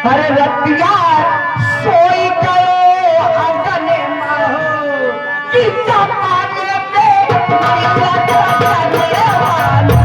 अरे रतिया सोई गयो अगने माहो किसा पाने पे किसा करने वाला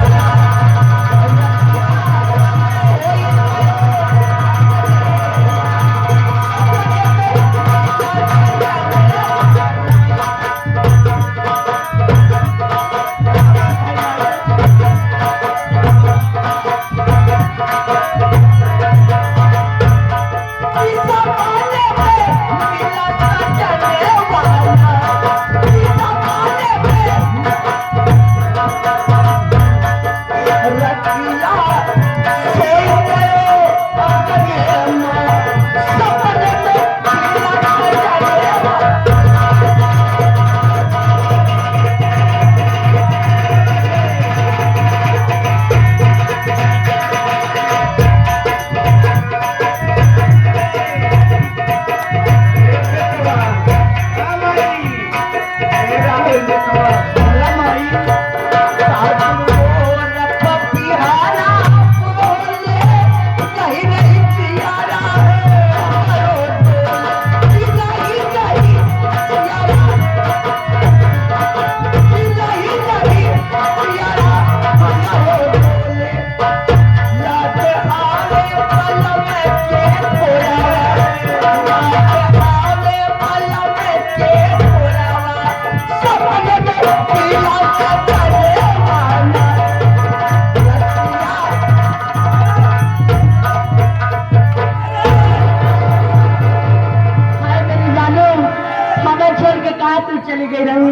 चली गई रही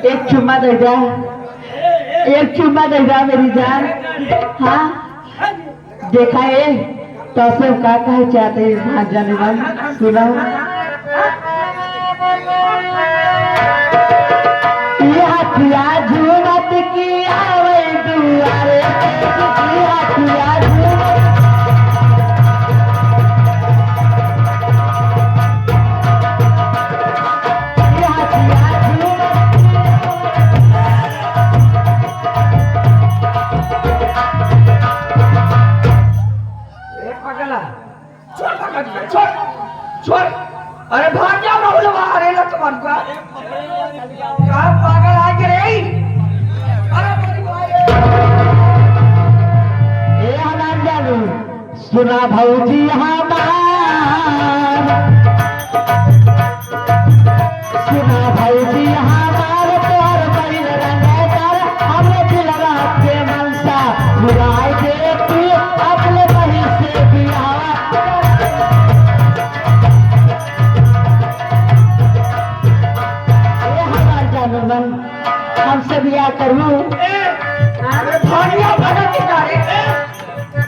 एक चुम्मा दे जा, एक चुम्मा दे जा मेरी जान। हाँ देखा है तो सब का कहे चाहते हैं जाने वाले सुना हथिया झूमत की आवे दुआरे हथिया छोड़। अरे भाग जाओ राहुल अरे लत मन का क्या पागल आ के रे ए हलाल जालू सुना भौजी हमार सुना भौजी हमार तोर बैल रंगे कर हमने दिलवा के मनसा बुलाए दे तू अपने बही से बियाह हमसे बिया करूं भानिया भगत की गाड़ी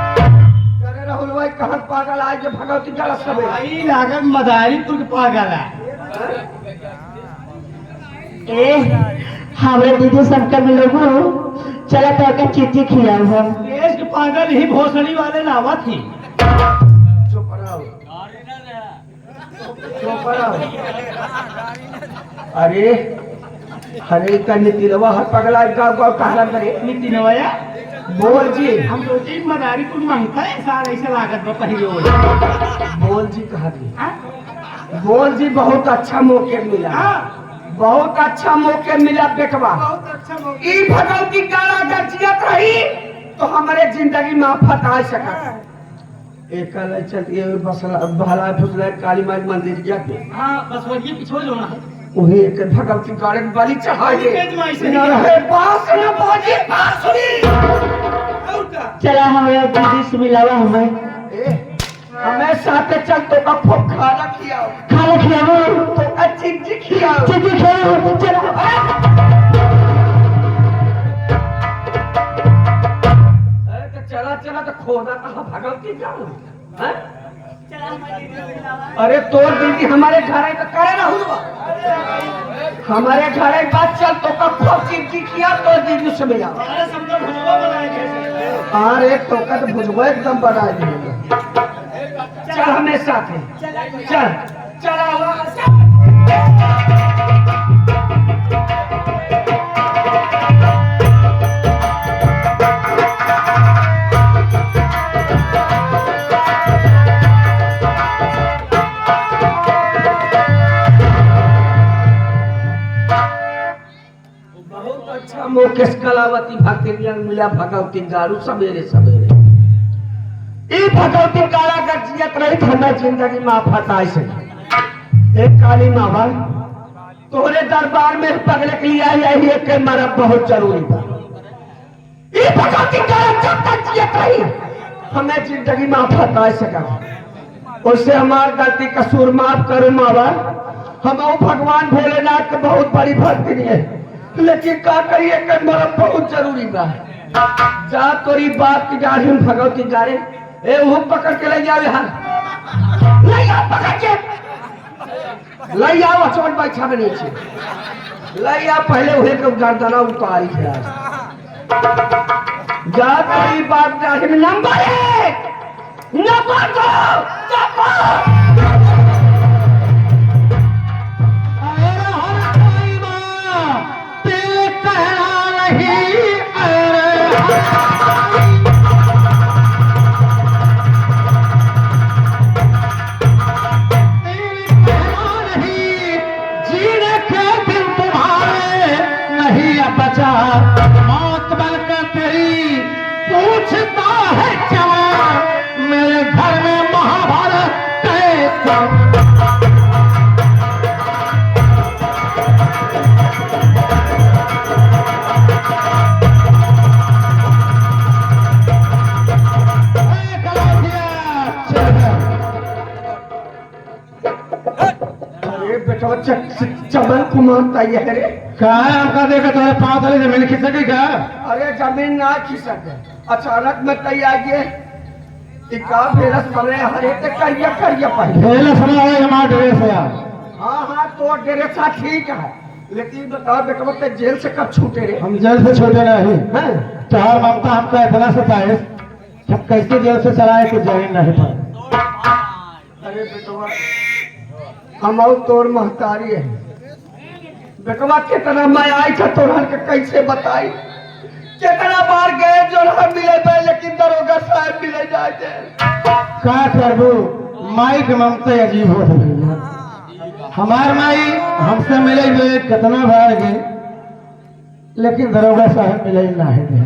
राहुल भाई कहाँ पागल आज जो भगवती का सब लागत मदारी तुझ पागल है हमारे दीदी सबके मिलोगो चला तो का चिट्ठी खिलाओ हम देश के पागल ही भोसड़ी वाले लावा थी चुप रहो अरे हरे का नीतिनवा हर पगला का कहला करे नीतिनवाया बोल जी हम तो जी मदारी कुछ मांगता है सारा ऐसे लागत में पहले बोल जी कहा थी बोल जी बहुत अच्छा मौके मिला बहुत अच्छा मौके मिला बेटवा ई भगवती गाला अगर जियत रही तो हमारे जिंदगी में आफत आ सकत एक चलिए भला फुसला काली माई मंदिर जाके हां बस वही पीछे जोना है वही एक भगवती गाले बलि चढ़ाए न रहे बास न बाजी बांसुरी चला हमें दीदी से मिलावा हमें साथ चल तो का खूब खाना खिलाओ तो का चिंची खिलाओ चला अरे तो चला तो खोदा कहाँ भगवती जाओ हैं अरे तोर दीदी हमारे घर है तो करे ना हुआ हमारे घर एक बात चल तो का खूब चिंची खिया तो दीदी से मिला अरे तो का तो भुजवा एकदम बना दिया चल हमें साथ है, चल चला मुकेश कलावती भक्ति मिला भगवती गारू सवेरे सवेरे ई भगवती काला का जियत रही ठंडा जिंदगी में फसाई से एक काली मावा तोरे दरबार में पगले के लिए आई यही एक मरब बहुत जरूरी था। ई भगवती काला जब तक जियत रही हमें जिंदगी में फसाई सका उससे हमार गलती कसूर माफ करो मावा। हम भगवान भोलेनाथ के बहुत बड़ी भक्ति है लेकिन का करिए कर मरब बहुत जरूरी बा। जा तोरी बात की गाड़ी में भगवती गाड़ी ए वो पकड़ के ले जाओ यहाँ ले आओ पकड़ के ले आओ चोट बैठा में नीचे ले आओ पहले वही को गर्दना उतारी है। जा तोरी बात गाड़ी में नंबर 1 नंबर 2 मौत बनकर तेरी पूछता है जवान मेरे घर में महाभारत कैसा। चमन कुमार तैयार है क्या है हमका देखा तुम्हारे पाँव तले जमीन खिसकी क्या? अरे जमीन ना खिसक अचानक में तैयार समय हरे करिया करिया पहले समय है हमारा ड्रेस है। हाँ तो ड्रेस ठीक है लेकिन बताओ बेटा जेल से कब छूटे रे? हम जेल से छूटे नहीं हैं तुम्हार ममता हमका इतना सताए हम कैसे जेल से चलाए कि जान नहीं पाए। अरे बेटवा हम तोर महतारी है बेटवा कितना मैं आई था तोहर के कैसे बताई कितना बार गए जो मिले पे लेकिन दरोगा साहब मिले जाते क्या करबू माई के ममता अजीब हो रही। हमार माई हमसे मिले हुए कितना बार गए लेकिन दरोगा साहब मिले नहीं गए।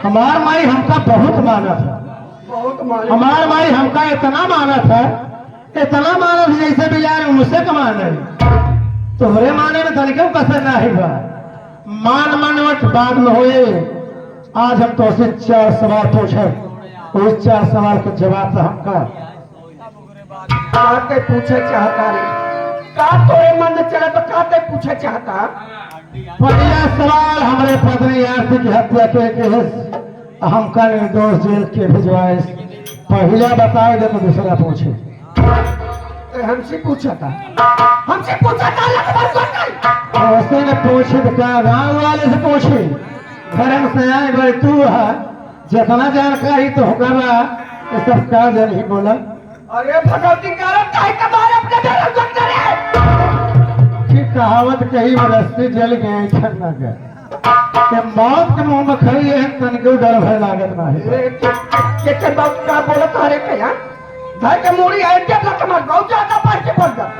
हमार माई हमका बहुत माना था हमार माई हमका इतना माना था जैसे भी यार मुझसे कमान नहीं तोहरे माने में तरीके कसर ना है मान मनवट बाद में होए। आज हम तो से 4 सवाल पूछे उस 4 सवाल के जवाब तो हमका काते पूछे चाहता रे का तोरे मन में चले तो काते पूछे चाहता। पहला सवाल हमारे पत्नी आरती की हत्या के हमका निर्दोष जेल के भिजवाए पहला बताए दे तो दूसरा पूछे। हमसे पूछा था ऐसे ने पूछे तो क्या गाँव वाले से पूछे घर से आए भाई तू है जितना जानकारी तो होगा ये सब क्या जन ही बोला। अरे भगवती की कहावत कही रस्ते जल गए ठंडा गए मौत के मुंह में खड़ी है तन को डर भय लागत ना है का बोला तारे क्या भाई के मूड़ी है क्या लटमर बहुत ज्यादा पार के पड़ जाता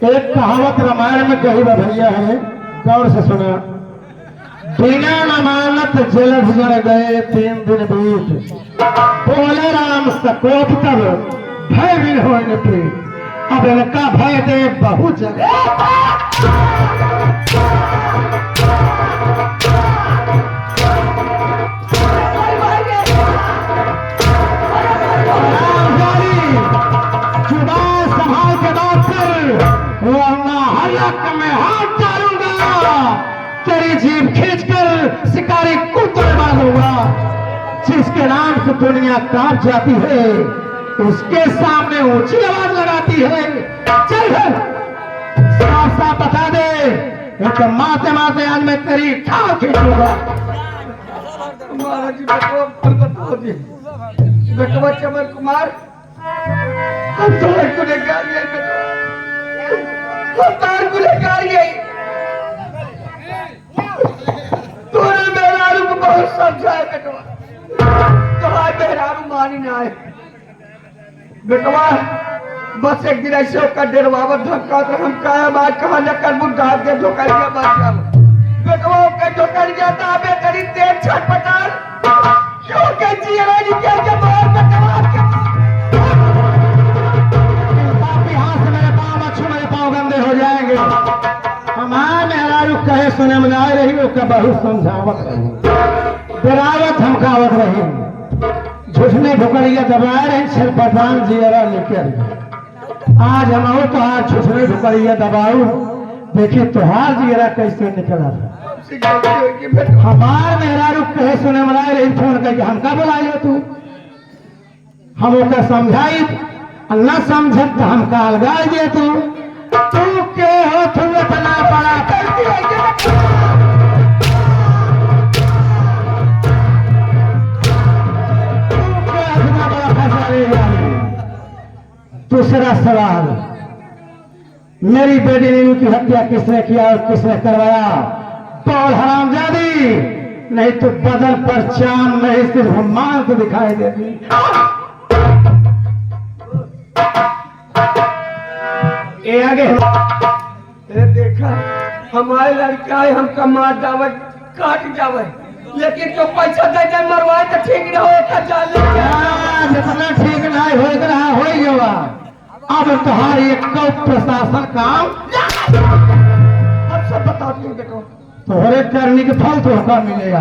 एक कहावत रामायण में कही भैया है गौर से सुना। बिना नमानत जेल जड़ गए 3 दिन बीत बोले राम सकोप तब भय भी हो अब इनका भय दे बहुत जुबान संभाल के बात कर वरना हलक में हाथ डालूंगा तेरी जीभ खींचकर शिकारी कुत्ते मारूंगा। जिसके नाम से दुनिया कांप जाती है उसके सामने ऊंची आवाज लगाती है। चल साफ साफ बता दे एक माते माते आज मैं तेरी ठाव खींचूंगा। महाराज जी बेटवा पर बताओ जी बेटवा चमन कुमार हम तो गुनहगार है बेटवा हम तार गुनहगार है तूने मेरा रूप बहुत समझाया बेटवा तुम्हारे मेरा रूप मानी ना है बेटवा बस एक दिन ऐसे होकर डरवावत धमका तो हम कहा बात कहा न कर मुझ डाल के धोखा दिया बात जाओ बेटवा के धोखा दिया था अबे तेरी तेज छटपटार क्यों के जी रानी के मार बेटवा के पापी हाथ से मेरे पाँव अच्छे मेरे पाँव गंदे हो जाएंगे हमारे मेहरारू कहे सुने में आए रही उसका बहुत समझावत रही डरावत धमकावत रही झुठने ढुकड़िया दबा रहे छटपटान जियरा लेकर आज हम हो तो आज छुछने ढुकड़िया दबाऊ देखिए तुहार जियरा कैसे निकला हमार मेहरारू कहे सुने मनाए रही फोन करके हमका बुलाइयो तू हम ओकर समझाई न समझत तो हमका अलगाई दे तू के हो तू इतना बड़ा कर दिया दूसरा सवाल मेरी बेटी नीनू की हत्या किसने किया और किसने करवाया बोल हरामजादी नहीं तो बदल पर चांद नहीं सिर्फ मान तो दिखाई देती ये आगे देखा हमारे लड़का है हमका मार जावे काट जावे लेकिन जो पैसा दे दे मरवाए तो ठीक न हो जितना ठीक नहीं हो रहा हो गया अब तुम्हारी एक प्रशासन काम अब सब बता दूं बेटो तोहरे करने के फल तो होगा मिलेगा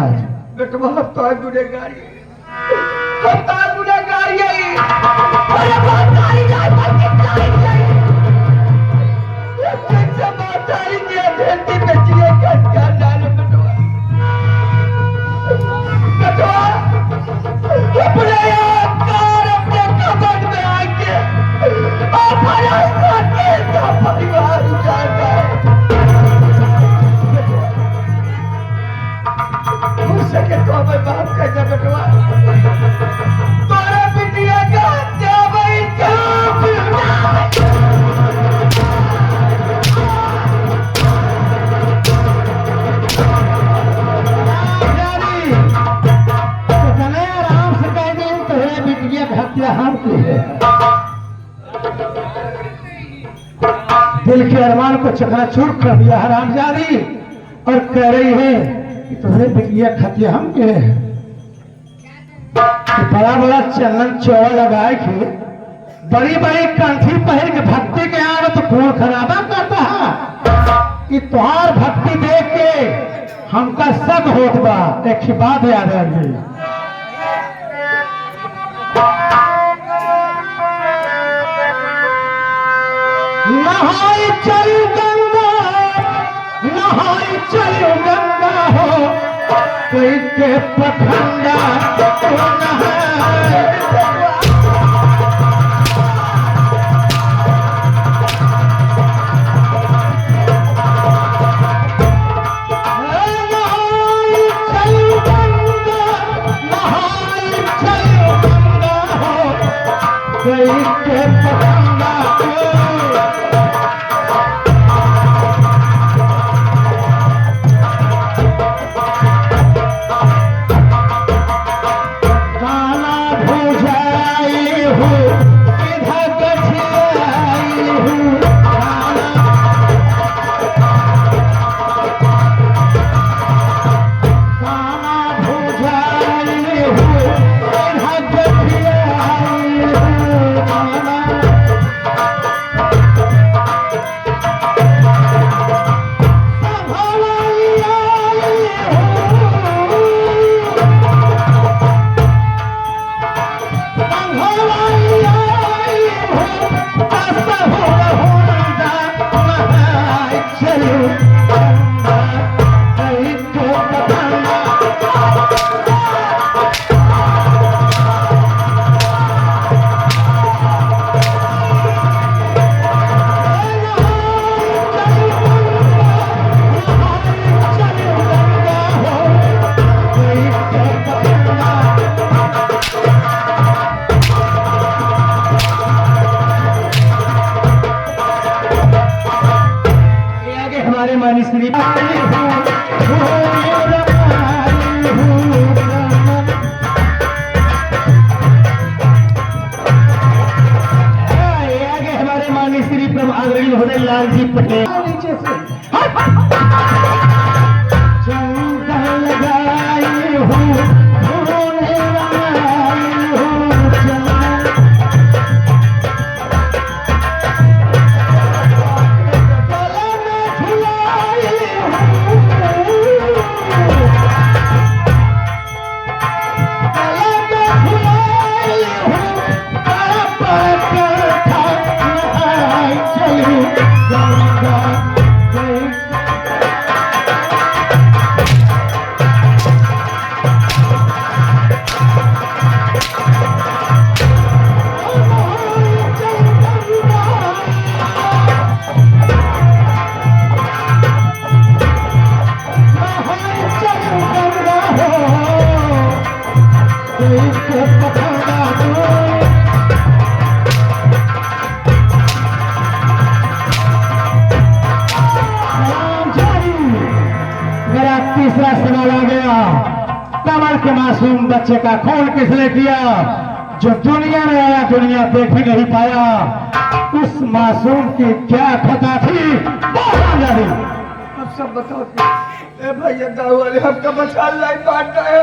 बेटो हफ्ता गुनेगारी हफ्ता गुनेगारी अरे बातारी जाए बातारी के भेंटी बेचिए क्या डाले बेटो बेटो अपने कार अपने कबड में आके परिवार उजाड़ा हो सके तो हमें बात कर दे बेटवा तोरे बिटिया का जावई आराम से कह दे तोरे बिटिया का हत्या हम की है दिल के अरमान को चकनाचूर कर दिया हरामजादी और कह रही है कि तुम्हें बिटिया खतिया हम के बड़ा बड़ा चंदन चौवा लगाए के बड़ी बड़ी कंठी पहन के भक्ति के आगे तो खून खराबा करता है कि तुहार भक्ति देख के हमका शक होत बा एक बात याद रखिए नहाई चल गंगा नहाई चल गंगा हो कोई के पखंडा तो नहाए लिपटे नीचे से चंदन लगाई हूँ ढूंढने आई हूँ चंदन गले में झुलाई हूँ गले में झुलाई हूँ पर नहाई चली गंगा गई मेरा तीसरा सवाल आ गया। कमर के मासूम बच्चे का खून किसने किया? जो दुनिया में आया दुनिया देख ही नहीं पाया। उस मासूम की क्या खता थी? अब सब बताओ। ए भैया गाँव वाले हमका बचा लाई काट रहे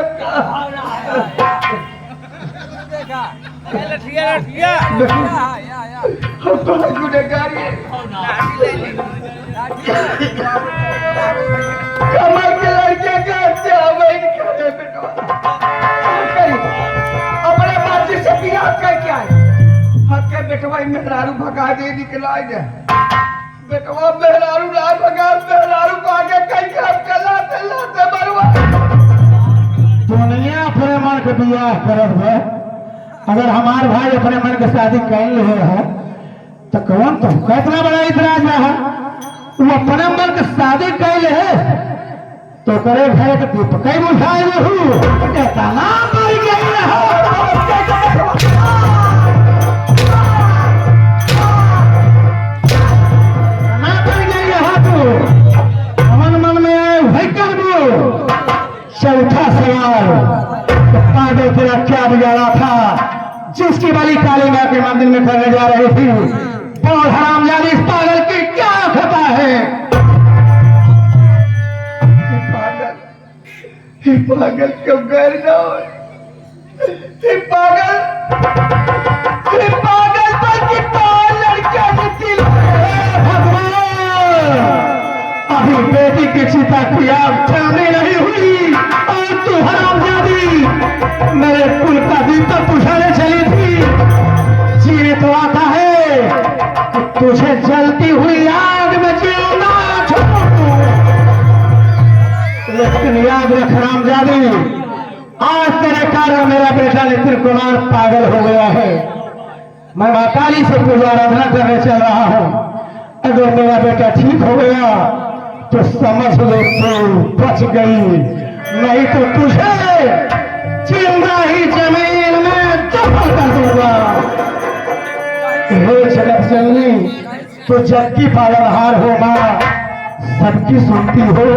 हम तो गुनहगार हैं। कमर के लड़के का अपने मर्जी से बियाह कर क्या है? हके बेटवा मेहरारू भगा दे निकला जाए। बेटवा मेहरारू ना भगा मेहरारू को आगे कहीं लाते लाते मरवा। दुनिया अपने मन के बियाह करत है। अगर हमार भाई अपने मन के शादी कर ले है तो कौन तो कितना बड़ा इतराज है? वो अपने मन के शादी कर ले है तो करे भाई के दीपक ही बुझाए रहू कहता ना मर गई ना मर गई है तू मन मन में आए भाई कर दो। चौथा सवाल पागल तेरा क्या बिगाड़ा था जिसकी बलि काली मां के मंदिर में करने जा रही थी? और हरामजादी इस पागल की क्या खता है? पागल क्यों गैर जाओ? पागल पर कितना लड़का निकल। भगवान अभी बेटी की चिता की आग सामने नहीं हुई और तू हरामजादी मेरे कुल का दीपक बुझाने चली थी। जीने तो आता है कि तुझे जलती हुई आग में जीना छोड़ू। लेकिन याद रख हरामजादी आज तेरे कारण मेरा बेटा नितिन कुमार पागल हो गया है। मैं मां काली से पूजा आराधना करने चल रहा हूँ। अगर मेरा बेटा ठीक हो गया तो समझ लो तू बच गई नहीं तो तुझे जिंदा ही जमीन में दफन कर दूंगा। हे जगत जननी तो जग की पालनहार हो मां सबकी सुनती हो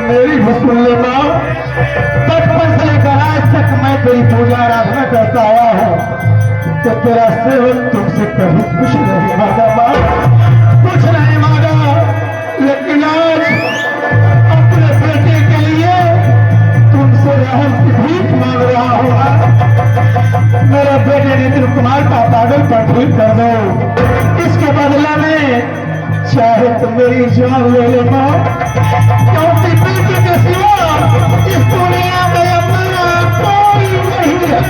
मेरी भी सुन ले मां। बचपन से लेकर आज तक मैं तेरी पूजा आराधना करता आया हूँ तो तेरा सेवक तुमसे कभी कुछ नहीं मांगा मां, कुछ नहीं मांगा। लेकिन आज अपने बेटे के लिए तुमसे रहम की भीख मांग रहा हूँ। मेरे बेटे नितिन कुमार का पागल पर ठीक कर दो। इसके बदले में चाहे तो मेरी जान ले ले मां, क्योंकि बेटे के सिवा इस दुनिया में अपना कोई नहीं है।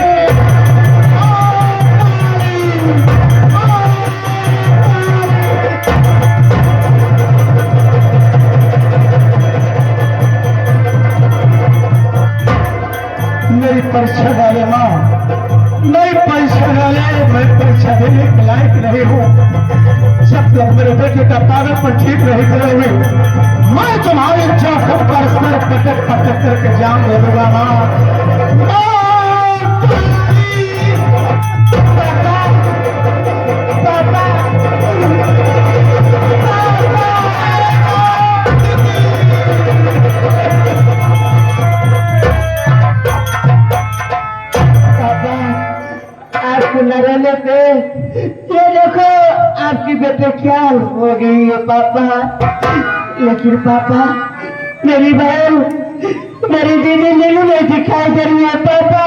मेरी परीक्षा डाले मां, मेरी परीक्षा डाले। मैं परीक्षा देने के लायक नहीं हूँ। जब तक मेरे बेटे का पागलपन ठीक नहीं करोगे मैं तुम्हारे चौखट पर सर पटक पटक करके जान दे दूंगा मां। आपको न रहने पे ये देखो आपकी बेटे क्या हो गई है पापा? लेकिन पापा मेरी बहन मेरी दीदी नीलू नहीं दिखाई दे रही है पापा,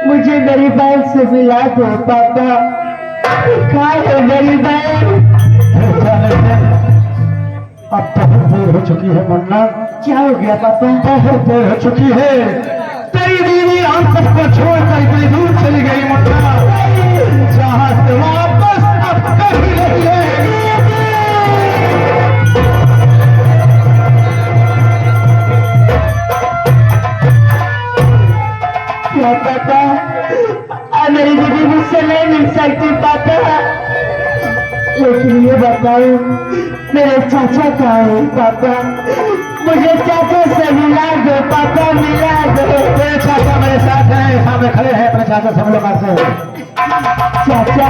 मुझे मेरी बहन से मिला दो पापा। कहाँ है मेरी बहन? अब बहुत देर हो चुकी है मुन्ना। क्या हो गया पापा? बहुत देर हो चुकी है, तेरी दीदी हम सबको छोड़कर इतनी दूर चली गई मुन्ना, जहाँ से वापस अब कभी नहीं आएगी। क्या पापा? मेरी दीदी मुझसे नहीं मिल सकती पापा, लेकिन ये बताओ मेरे चाचा कहाँ है पापा? मुझे चाचा से मिला दो पापा, मिला दो। मेरे चाचा मेरे साथ हैं, सामने खड़े हैं अपने चाचा से मुलाकात से। चाचा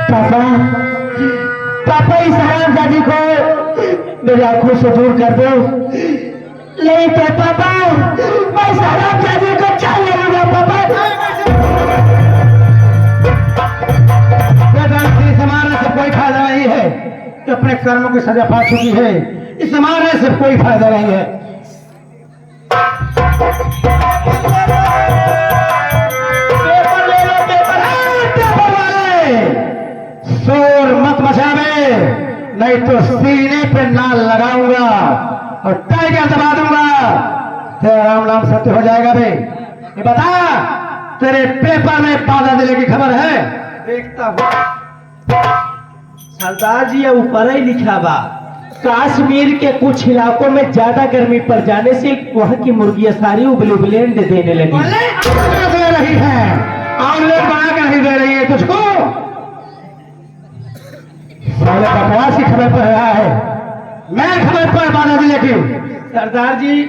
पापा पापा इस हरामजादी को मेरी आंखों से दूर कर दो। नहीं तो पापा मैं इस हरामजादी को जान ले लूंगा पापा। इस मारने से कोई फायदा नहीं है, तो अपने कर्मों की सजा पा चुकी है, इस मारने से कोई फायदा नहीं है। पेपर ले लो, पेपर वाले शोर मत मचावे, नहीं तो सीने पे नाल लगाऊंगा और टाइगर दबा दूंगा, तेरा राम नाम सत्य हो जाएगा बे। ये बता तेरे पेपर में बाधा जिले की खबर है? देखता हूँ सरदार जी, ऊपर ही लिखा बा कश्मीर के कुछ इलाकों में ज्यादा गर्मी पड़ जाने से वहाँ की मुर्गियां सारी उबले उबले अंडे देने लगी। दे रही है, ऑमलेट बना के नहीं दे रही है तुझको। साले बकवास की खबर पढ़ रहा है, मैं खबर पढ़ बाधा जिले की। सरदार जी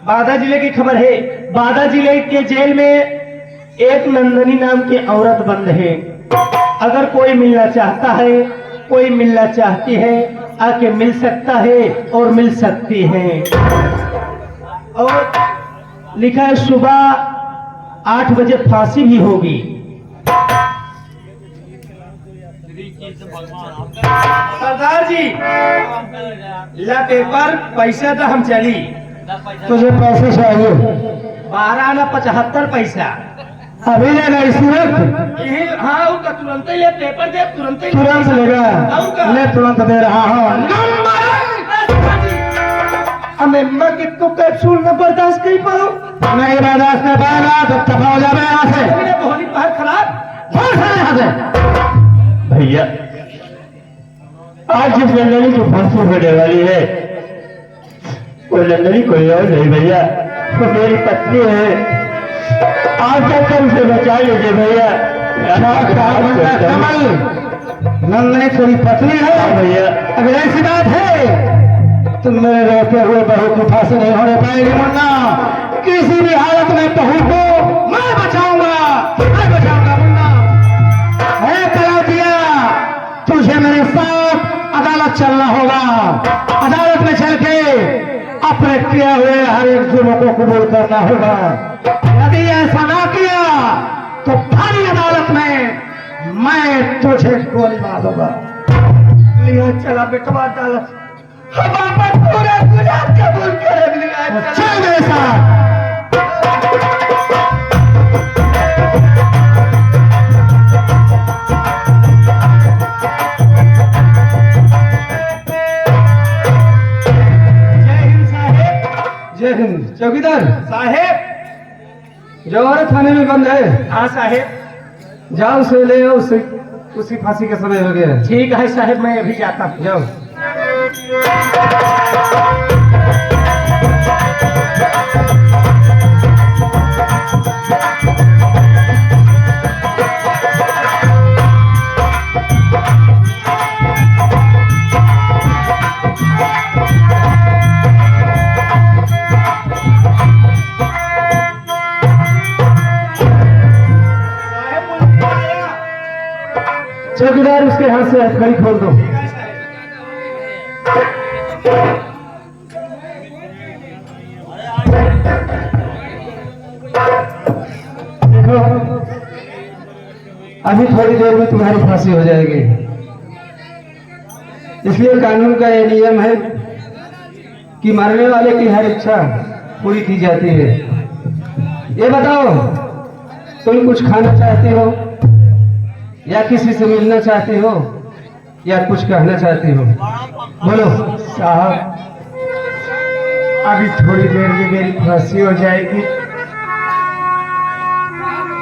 बादा जिले की खबर है, बादा जिले के जेल में एक नंदनी नाम की औरत बंद है। अगर कोई मिलना चाहता है, कोई मिलना चाहती है, आके मिल सकता है और मिल सकती है। और लिखा है सुबह 8 बजे फांसी भी होगी। सरदार जी ला पेपर, पैसा तो हम चली। तुझे पैसे चाहिए? 12 ना 75 पैसा अभी लेना इसी वक्त? यही हाँ उसका तुरंत ही ले, पेपर दे तुरंत ही तुरंत लेगा? और का? ले तुरंत दे रहा हूँ। हमें माँ के को कैप्सूल न बर्दाश्त नहीं पाओ। नहीं बर्दाश्त नहीं पाएगा तो तबाह हो जाए यहाँ से। मेरे बहुत बाहर खराब छोड़ सारे यहाँ से। भैया आज जिस नंदनी की फांसी होने वाली है वो नंदनी कोई और नहीं भैया, वो मेरी पत्नी है। आज तक तुम उसे बचा लीजिए भैया। कमल नंदनी तेरी पत्नी है? हाँ भैया। अगर ऐसी बात है तो मेरे रहते हुए बहू की फांसी नहीं होने पाएगी मुन्ना। किसी भी हालत में बहू को मैं बचाऊंगा, मैं बचाऊंगा मुन्ना। है कलौतिया, तुझे मेरे साथ अदालत चलना होगा। अदालत में चल के अपने किए हुए हर एक जुर्म को कबूल करना होगा। यदि ऐसा ना किया तो भारी अदालत में मैं तुझे गोली मार दूंगा। लिया चला बेटवा अदालत, हम आपन पूरा गुनाह कबूल कर लिया। चल मेरे साथ। जय हिंद साहेब। जय हिंद। चौकीदार साहेब जवाहर थाने में बंद है, हाँ साहेब। जाओ उसे ले आओ, उसकी फांसी का समय हो गया है। ठीक है साहेब, मैं अभी जाता हूँ। जाओ। से कड़ी खोल दो। देखो अभी थोड़ी देर में तुम्हारी फांसी हो जाएगी, इसलिए कानून का ये नियम है कि मरने वाले की हर इच्छा पूरी की जाती है। ये बताओ, तुम कुछ खाना चाहती हो या किसी से मिलना चाहती हो या कुछ कहना चाहती हो? बोलो। साहब अभी थोड़ी देर में मेरी फांसी हो जाएगी,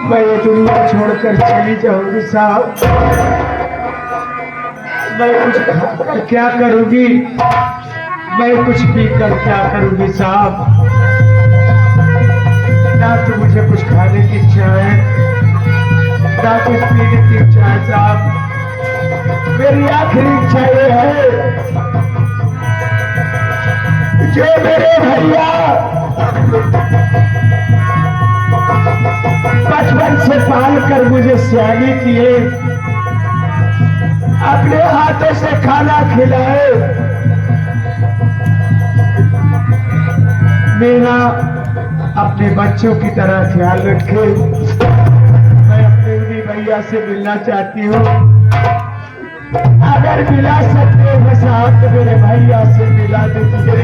मैं ये दुनिया छोड़कर चली जाऊंगी साहब। मैं कुछ खाकर क्या करूंगी, मैं कुछ पीकर क्या करूंगी साहब? ना तो मुझे कुछ खाने की इच्छा है, ना कुछ पीने की इच्छा है साहब। मेरी आखिरी इच्छा ये है, जो मेरे भैया बचपन से पाल कर मुझे सियानी किए, अपने हाथों से खाना खिलाए, मेरा अपने बच्चों की तरह ख्याल रखे। मैं अपने उन्हीं भैया से मिलना चाहती हूँ। अगर मिला सकते हो साहब तो मेरे भैया से मिला दीजिए।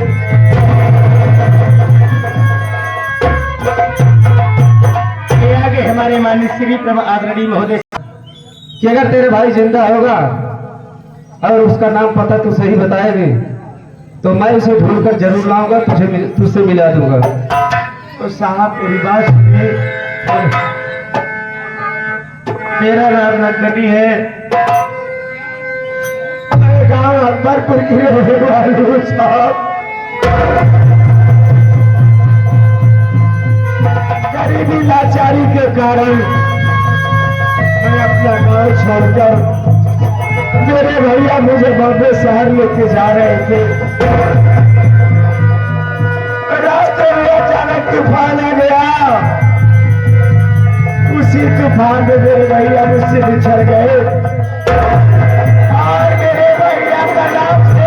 ये आगे हमारे माननीय श्री आदरणीय महोदय कि अगर तेरे भाई जिंदा होगा और उसका नाम पता तो सही बताएगी तो मैं उसे ढूंढकर जरूर लाऊंगा, तुझसे मिला दूंगा। तो साहब मेरी बात सुनिए, मेरा नाम नंदनी है, मैं गांव अकबरपुर की रहने वाली हूँ साहब। गरीबी लाचारी के कारण मैं अपना गांव छोड़कर, मेरे भैया मुझे बॉम्बे शहर लेके जा रहे थे, रास्ते में अचानक तूफान आ गया। उसी तूफान में मेरे भैया मुझसे बिछड़ गए और मेरे भैया का नाम से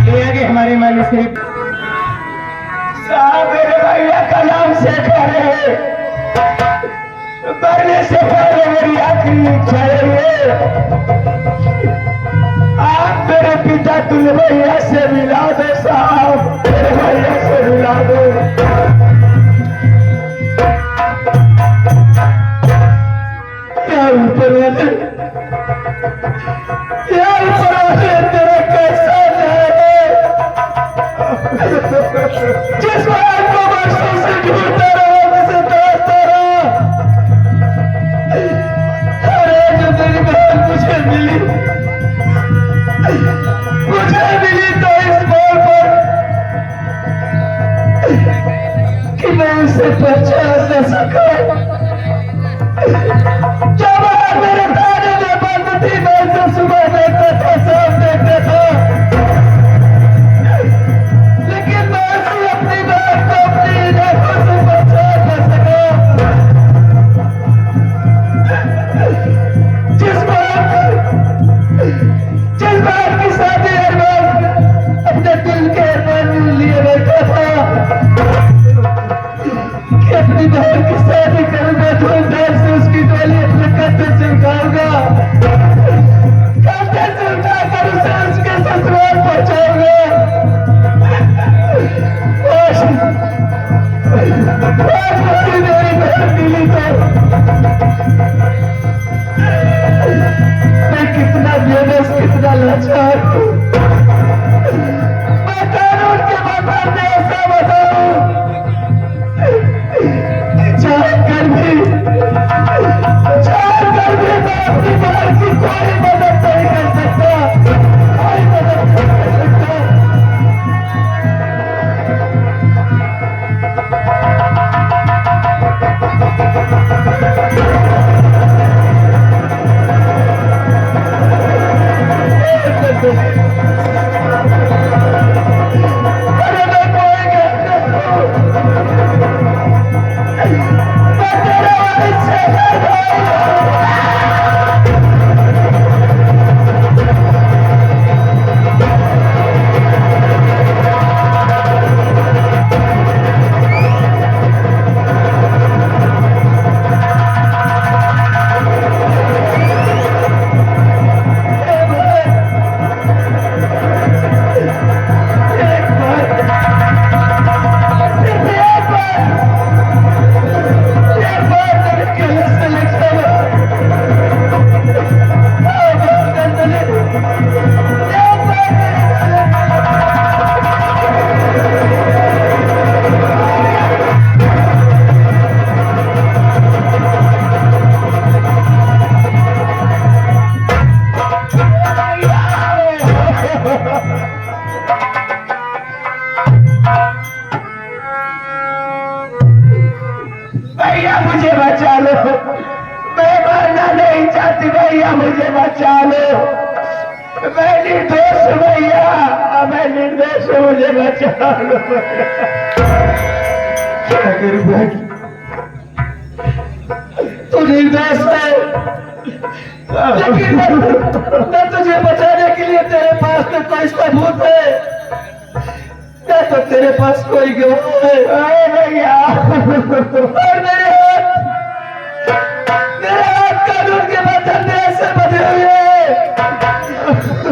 ये आगे हमारे माननीय श्री साहब, मेरे भैया का नाम शेखर है। मरने से पहले मेरी आखिरी इच्छा है, आप मेरे पिता तुल भैया से मिला दो साहब, मेरे भैया से मिला दो। क्या ऊपर वाले, क्या ऊपर वाले तेरा कैसा है, जिस बात को वर्षों से ढूंढता रहा, मुझे तलाशता रहा। अरे जो मेरी बहन मुझे मिली तो इस बात पर कि मैं उसे पहचान न सका। जब मेरे तारे में बंद थी, मैं उसे सुबह देखता था, शाम देखता था, लेकिन मैं उसे अपनी बात को अपनी आंखों से पहचान न सका। जिस बात की शादी अरमान अपने दिल के अरमान लिए बैठा था कि अपनी बहन की शादी करूंगा, धूमधाम से उसकी डोली अपने कंधे से उठाऊंगा, कंधे से उठाकर उसे उसके ससुराल पहुंचाऊंगा। आज मुझे मेरी बहन मिली तो मैं कितना बेबस, कितना लाचार हूँ। मैं कानून के बाजार में ऐसा बताऊं कि जानकर भी मैं अपनी बहन की कोई मदद नहीं कर सकता, कोई मदद नहीं कर सकता। अरे मैं कोई कहता हूँ मुझे बचा लो, मैं निर्दोष हूँ भैया, मैं निर्दोष हूँ, मुझे बचा लो। अगर भाई तू निर्दोष है, लेकिन मैं तुझे बचाने के लिए तेरे पास तो कोई सबूत है, क्या तो तेरे पास कोई गवाह है? अरे भैया, और मेरे हाथ कानून के बंधन में ऐसे बंधे हुए हैं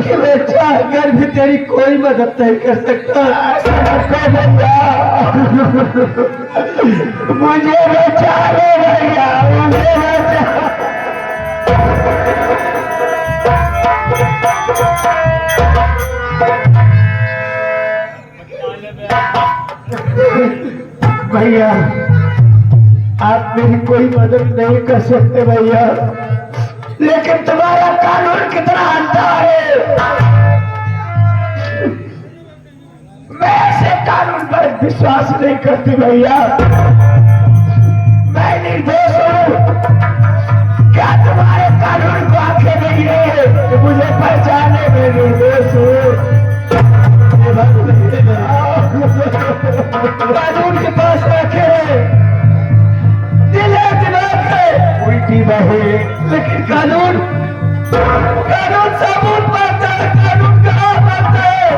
कि मैं चाहकर भी तेरी कोई मदद नहीं कर सकता। भैया, मुझे बचा लो भैया, मुझे बचा। भैया, आप मेरी कोई मदद नहीं कर सकते भैया, लेकिन तुम्हारा कानून कितना अंधा है। मैं ऐसे कानून पर विश्वास नहीं करती भैया, मैं निर्दोष हूँ। क्या तुम्हारे कानून को आंखें नहीं है कि मुझे पहचाने में निर्दोष हूँ? कानून के पास आंखें है, दिल है, दिमाग है, उल्टी बाहें, लेकिन कानून सबूत मारता है, कानून कहाँ मारता है?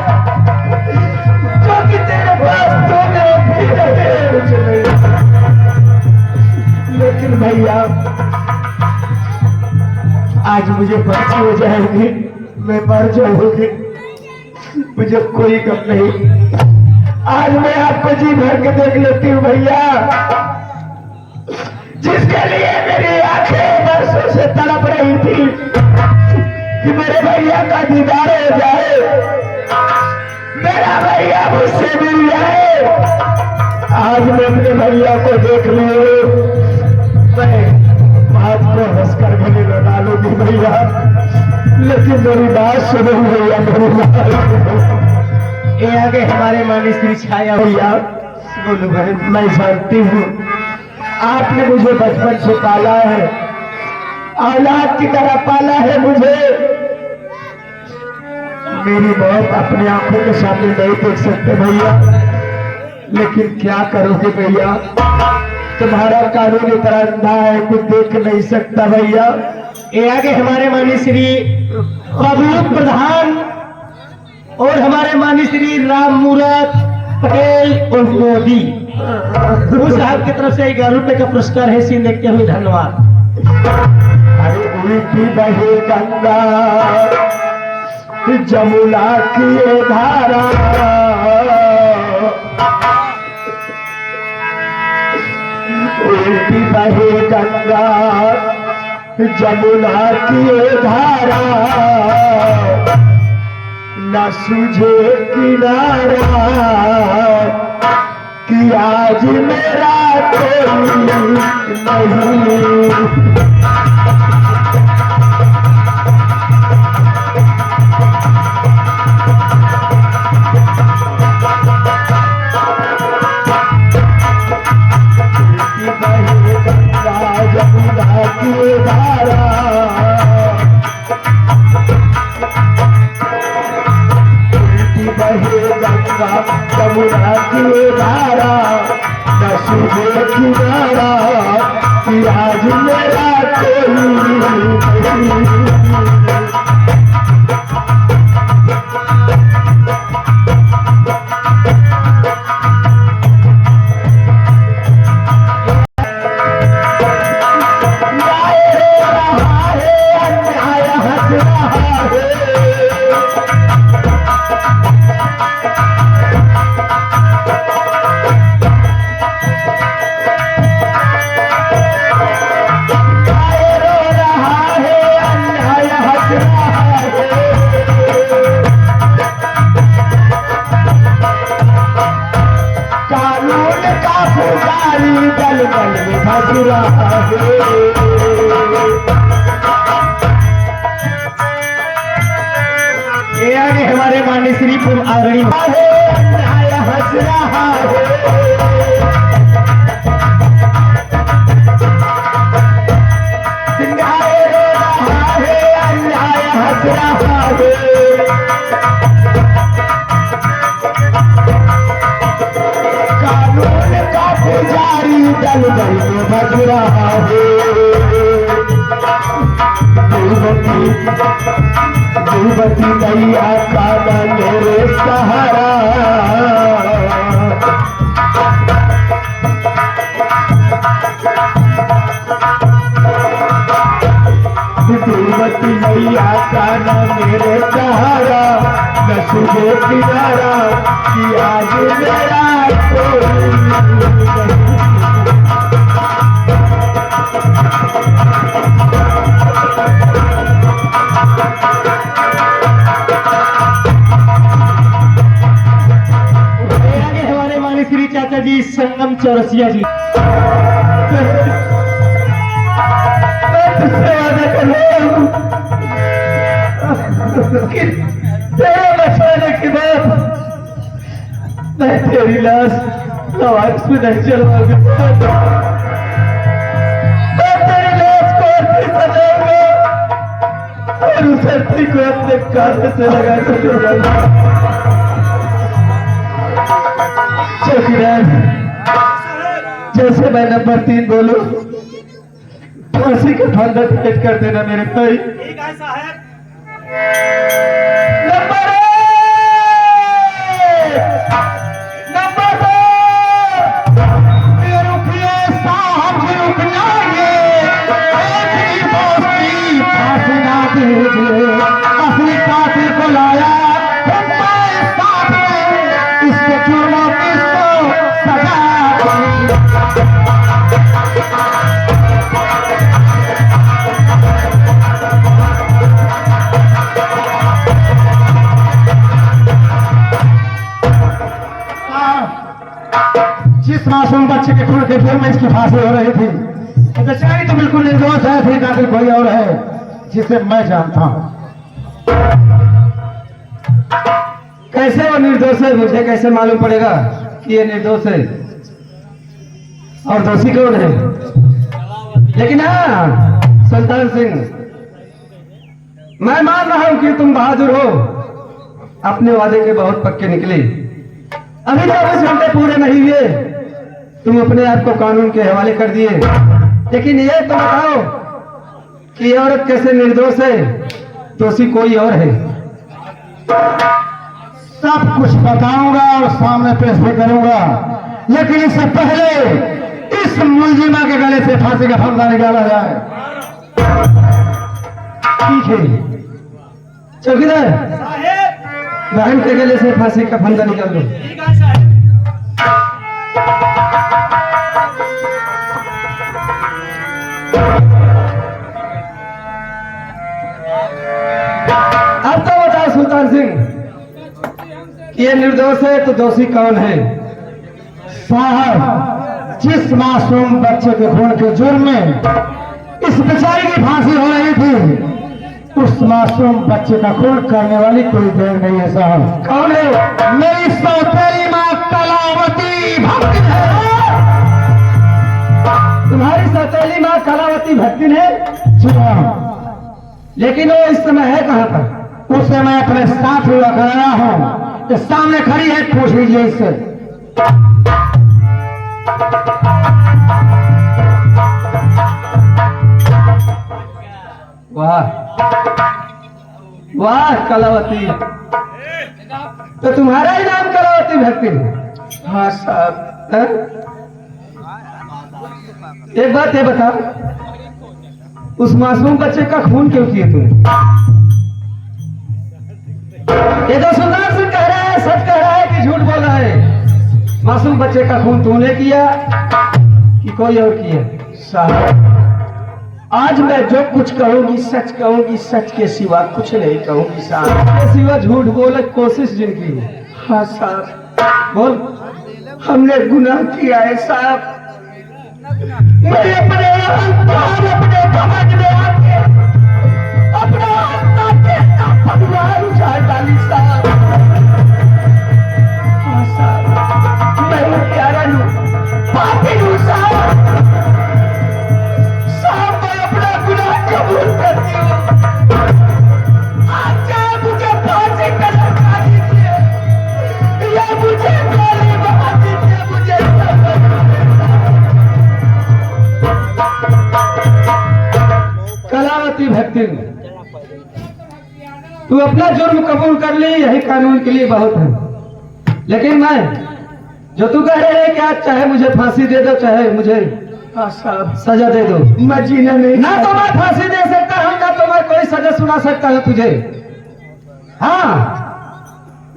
जो कि तेरे पास तो मेरे भी है, मुझे नहीं। लेकिन भैया, आज मुझे पर्ची हो जाएगी, मैं मर जाऊंगी, मुझे कोई गम नहीं। आज मैं आपको जी भर के देख लेती हूँ भैया, जिसके लिए मेरी आंखें बरसों से तड़प रही थी कि मेरे भैया का दीदार हो जाए, मेरा भैया मुझसे मिल जाए। आज मैं अपने भैया को देख लूं, मैं बात को हंसकर गले लगा लूंगी भैया, लेकिन मेरी बात सुनो भैया, मेरी बात सुनो। ये आगे हमारे मानी श्री छाया भैया, बोलो भाई, मैं जानती हूँ आपने मुझे बचपन से पाला है, औलाद की तरह पाला है मुझे। मेरी मौत अपनी आंखों के सामने नहीं देख सकते भैया, लेकिन क्या करोगे भैया, तुम्हारा कानून इतना अंधा है कुछ देख नहीं सकता भैया। ये आगे हमारे माननीय श्री बबलू प्रधान और हमारे माननीय श्री राम मूरत पटेल और मोदी साहब की तरफ से 11 रुपए का पुरस्कार है, सीन देखते हुए धन्यवाद। अरे उल्टी बहे गंगा जमुना की ये धारा, उल्टी बहे गंगा जमुना की ये धारा, न सूझे किनारा कि आज मेरा कोई नहीं। जमुना की धारा न सूझे किनारा कि आज मेरा कोई नहीं। ये आगे हमारे माननीय श्री आदरणीय हंस रहा है, सिंगारे रो रहा है, चल गई बज रहा है दुबती दैया काला मेरे सहारा दुबती दैया काला मेरे सहारा न सुबह किनारा कि आज मेरा कोई श्री चाचा जी संगम चौरसिया जी तेरे बचाने के बाद मैं तेरी लाश नवाज में नहीं चलवाऊंगा मैं तेरी लाश को अर्थी सजाऊंगा और उस अर्थी को अपने कांधे से लगा कर ले जाऊंगा। चौकीदार जैसे मैं नंबर 3 बोलूं फांसी का फंदा टिकट कर देना मेरे भाई। ठीक है साहब। नंबर 1 नंबर 2 रुकिए साहब रुकना ये एक दोस्ती फांसी ना दीजिए असली कातिल को लाया साथ में इसके जुर्मों की सजा जिस मासूम बच्चे के खून के जुर्म में इसकी फांसी हो रही थी बेचारी तो बिल्कुल निर्दोष है फिर कातिल कोई और है जिसे मैं जानता हूं। कैसे वो निर्दोष है मुझे कैसे मालूम पड़ेगा कि ये निर्दोष है और दोषी कौन है? लेकिन हाँ सुल्तान सिंह मैं मान रहा हूं कि तुम बहादुर हो अपने वादे के बहुत पक्के निकले। अभी 24 घंटे पूरे नहीं हुए तुम अपने आप को कानून के हवाले कर दिए। लेकिन ये तो बताओ कि औरत कैसे निर्दोष है दोषी कोई और है? सब कुछ बताऊंगा और सामने पेश भी करूंगा लेकिन इससे पहले इस मुलजिमा के गले से फांसी का फंदा निकाला जाए। ठीक है चौकीदार बहन के गले से फांसी का फंदा निकाल दो। ठीक है साहब। अब तो बताओ सुल्तान सिंह ये निर्दोष है तो दोषी कौन है? साहब जिस मासूम बच्चे के खून के जुर्म में इस बेचारी की फांसी हो रही थी उस मासूम बच्चे का खून करने वाली कोई देर नहीं है साहब। कौन है? मेरी सौतेली माँ कलावती भक्तिन है। तुम्हारी सौतेली माँ कलावती भक्तिन है? जी हाँ। लेकिन वो इस समय है कहाँ पर? उसे मैं अपने साथ हुआ कराया हूँ ये सामने खड़ी है पूछ लीजिए इससे। वाह वाह कलावती तो तुम्हारा ही नाम कलावती भक्ति है? हाँ साहब। हैं? एक बात ये बता उस मासूम बच्चे का खून क्यों किए तुमने? ये तो सुल्तान सिंह कह रहा है सच कह रहा है कि झूठ बोल रहा है? मासूम बच्चे का खून तूने किया कि कोई और किया? साहब आज मैं जो कुछ कहूंगी सच के सिवा कुछ नहीं कहूंगी साहब। इसके सिवा झूठ बोले कोशिश जिनकी। हाँ साहब बोल। हमने गुनाह किया है साहब। मैं अपने अपने समझ में आके अपना भगवान उछाल डाली साहब। हाँ साहब मैं प्यारा लू पापी हूँ साहब। साहब मैं अपना गुनाह कबूल करती हूँ। आज चाहे मुझे फांसी का लगा दीजिए या मुझे गोली मार दीजिए मुझे तू अपना जुर्म कबूल कर ली, यही कानून के लिए बहुत है। लेकिन मैं जो तू कह रहे है कि आज चाहे मुझे फांसी दे दो, चाहे मुझे साहब सजा दे दो, मैं जीना नहीं ना तो मैं फांसी दे सकता हूँ, ना तो मैं कोई सजा सुना सकता हूँ तुझे। हाँ,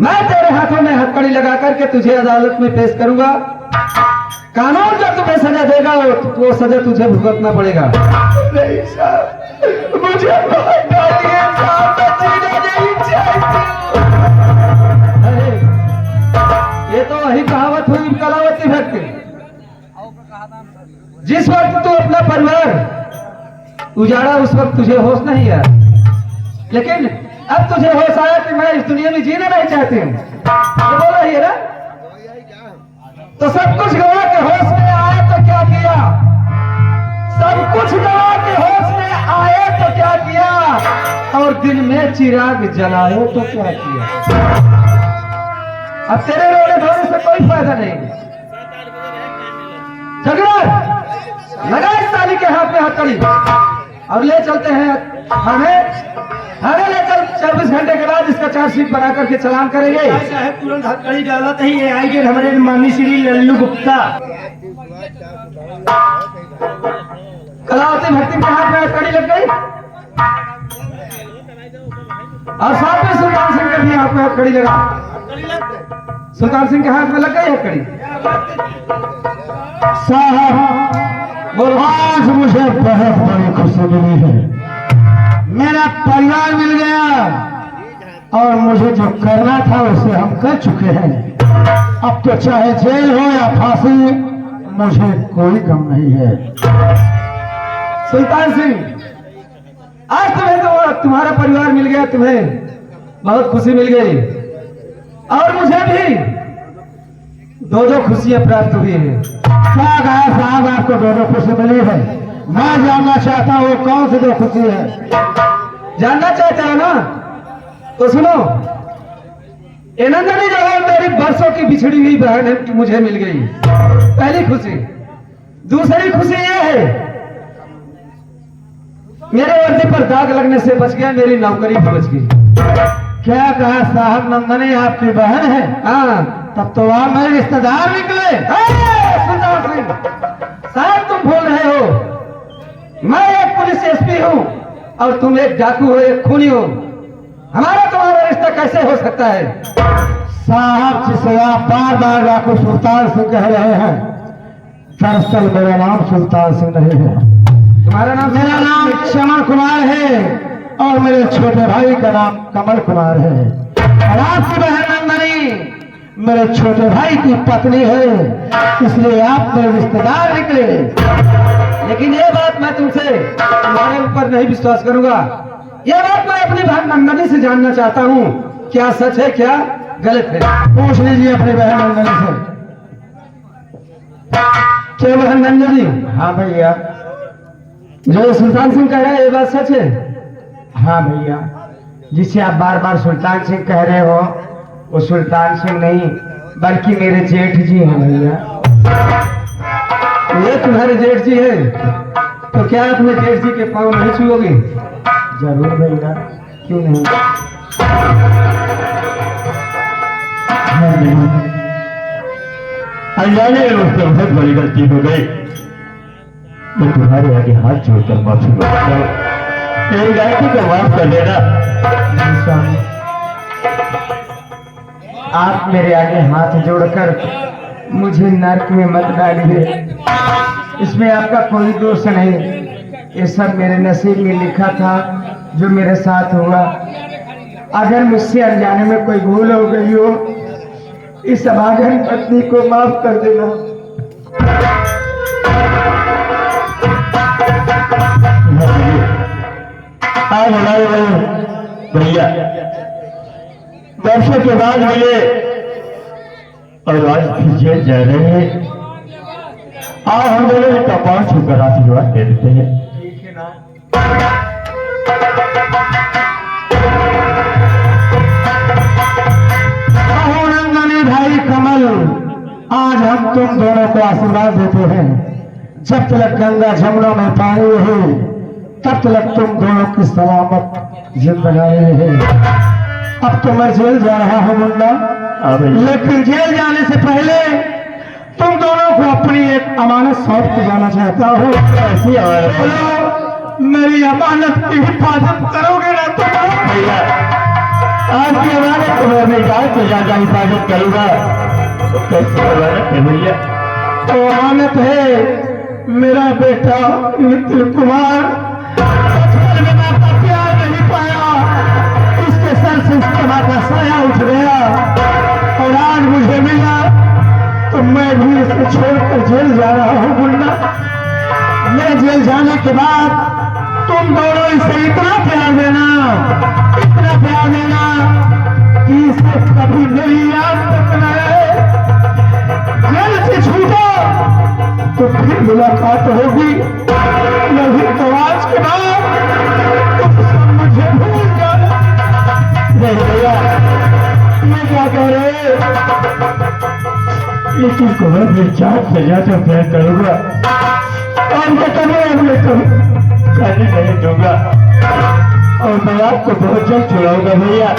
मैं तेरे हाथों में हथकड़ी लगा करके तुझे अदालत में पेश करूंगा। कानून जो तुम्हें सजा देगा वो सजा तुझे भुगतना पड़ेगा। नहीं साहब, मुझे मार डालिए साहब, मैं जीना नहीं चाहती। अरे, ये तो वही कहावत हुई कलावती भक्त। जिस वक्त तू अपना परिवार उजाड़ा उस वक्त तुझे होश नहीं आया, लेकिन अब तुझे होश आया कि मैं इस दुनिया में जीना नहीं चाहती हूँ। ये बोल रही है ना, तो सब कुछ गवा के होश में आए तो क्या किया, सब कुछ गवा के होश में आए तो क्या किया, और दिन में चिराग जलाए तो क्या किया। अब तेरे रोने धोने से कोई फायदा नहीं। झगड़ा लगा इस साली के हाथ में हथकड़ी और ले चलते हैं थाने। थाने लेकर 24 घंटे के बाद इसका चार्जशीट बना करके चालान करेंगे। साहब तुरंत हथकड़ी डाला था, ये आई गए हमारे मानी श्री लल्लू गुप्ता। कलावती भक्ति के हाथ में हथकड़ी लग गई और साथ में सुल्तान सिंह के भी हाथ में हथकड़ी लगा। सुल्तान सिंह के हाथ में लग गई हथकड़ी। साहब, आज मुझे बहुत बड़ी खुशी मिली है। मेरा परिवार मिल गया और मुझे जो करना था उसे हम कर चुके हैं। अब तो चाहे जेल हो या फांसी, मुझे कोई गम नहीं है। सुल्तान सिंह, आज तुम्हें तो तुम्हारा परिवार मिल गया, तुम्हें बहुत खुशी मिल गई और मुझे भी दो खुशियां प्राप्त हुई है। क्या कहा साहब, आपको दो खुशी मिली है? मैं जानना चाहता हूँ वो कौन सी दो खुशी है। जानना चाहते हो ना, तो सुनो। ये नंदनी जो है मेरी बरसों की बिछड़ी हुई बहन है कि मुझे मिल गई, पहली खुशी। दूसरी खुशी ये है, मेरे वर्दी पर दाग लगने से बच गया, मेरी नौकरी भी बच गई। क्या कहा साहब, नंदनी आपकी बहन है? हाँ, तब तो आप मेरे रिश्तेदार निकले। सुल्तान सिंह साहब, तुम भूल रहे हो, मैं एक पुलिस एसपी हूँ और तुम एक डाकू हो, एक खूनी हो। हमारा तुम्हारा रिश्ता कैसे हो सकता है? साहब, जिसे आप बार बार डाकू सुल्तान सिंह कह रहे हैं, दरअसल मेरा नाम सुल्तान सिंह नहीं है। तुम्हारा नाम? मेरा नाम चमन कुमार है और मेरे छोटे भाई का नाम कमल कुमार है। और आपकी बहन नंदनी मेरे छोटे भाई की पत्नी है, इसलिए आप मेरे रिश्तेदार निकले। लेकिन ये बात मैं तुमसे तुम्हारे ऊपर नहीं विश्वास करूंगा। ये बात मैं अपनी बहन नंदनी से जानना चाहता हूँ, क्या सच है क्या गलत है। पूछ लीजिए अपनी बहन नंदनी से। क्या बहन नंदनी? हाँ भैया। जो सुल्तान सिंह कह रहा है ये बात सच है? हाँ भैया, जिसे आप बार बार सुल्तान सिंह कह रहे हो वो सुल्तान सिंह नहीं बल्कि मेरे जेठ जी हैं भैया। ये तुम्हारे जेठ जी है, तो क्या अपने जेठ जी के पाँव नहीं छुओगे? जरूर भैया, क्यों नहीं। अनजाने में मुझसे बहुत बड़ी गलती हो गई। मैं तुम्हारे आगे हाथ जोड़कर माफी मांगता हूँ, मेरी गलती को माफ कर देना। स्वामी, आप मेरे आगे हाथ जोड़कर मुझे नरक में मत डालिए, इसमें आपका कोई दोष नहीं। ये सब मेरे नसीब में लिखा था, जो मेरे साथ हुआ। अगर मुझसे अनजाने में कोई भूल हो गई हो, इस अभागन पत्नी को माफ कर देना। आज हमारे भैया वर्षों के बाद मिले और आज फिर जेल जा रहे हैं। आज हम दोनों का पांव छूकर आशीर्वाद दे देते हैं। ठीक है ना? नंदनी भाई कमल, आज हम तुम दोनों को आशीर्वाद देते हैं। जब तक गंगा जमुना में पानी है, तब तक तुम दोनों की सलामत जिंदगानी है। अब तो मैं जेल जा रहा हूँ मुन्ना, लेकिन जेल जाने से पहले तुम दोनों को अपनी एक अमानत सौंप के जाना चाहता हूँ। ऐसी बोलो, मेरी अमानत की हिफाजत करोगे ना तुम? भैया आपकी अमानत को मैं अपनी जान से ज्यादा हिफाजत करूंगा। तो कैसी अमानत है भैया? तो अमानत है मेरा बेटा नितिन कुमार। बचपन में मैं आपका प्यार नहीं पाया, इसके सर से इसके माँ का साया उठ गया और आज मुझे मिला तो मैं भी इसे छोड़कर जेल जा रहा हूँ मुन्ना। मैं जेल जाने के बाद तुम दोनों इसे इतना प्यार देना कि इसे कभी मेरी याद तक न रहे। जेल से छूटो तो फिर मुलाकात होगी, नहीं तो आज के बाद तुम सब मुझे भूल जाना। नहीं भैया, ये क्या कह रहे? लेकिन को मैं अपनी जान से ज्यादा प्यार करूंगा काम को कभी नहीं दूंगा और मैं आपको बहुत जल्द छुड़ाऊंगा भैया।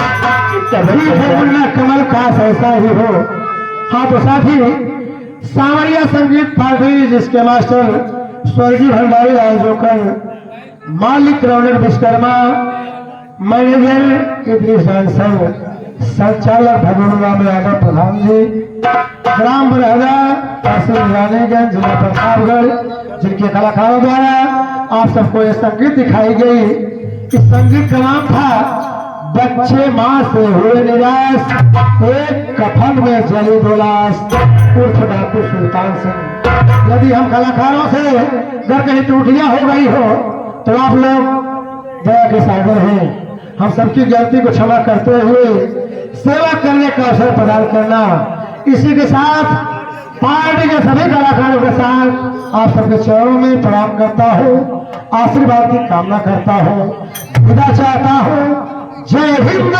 मुन्ना कमल खास ऐसा ही हो। हाँ तो साथी, सांवरिया संगीत पार्टी जिसके मास्टर स्वर्गीय भंडारी लाल जोकर, मालिक रौनक विश्वकर्मा, मैनेजर इद्रीस अंसर, संचालक भगवान यादव प्रधान जी, ग्राम बरहदा तहसील रानीगंज जिला प्रतापगढ़, जिनके कलाकारों द्वारा आप सबको ये संगीत दिखाई गई। इस संगीत का नाम था बच्चे माँ से हुए निराश, एक कफन में जली दोलास, उर्फ डाकू सुल्तान सिंह। यदि हम कलाकारों से अगर कहीं त्रुटियां हो गई हो तो आप लोग दया के सागर हैं। हम सबकी गलती को क्षमा करते हुए सेवा करने का अवसर प्रदान करना, इसी के साथ पार्टी के सभी कलाकारों के साथ आप सबके चरणों में प्रणाम करता हूँ, आशीर्वाद की कामना करता हूँ, विदा चाहता हूँ। जय हिंद।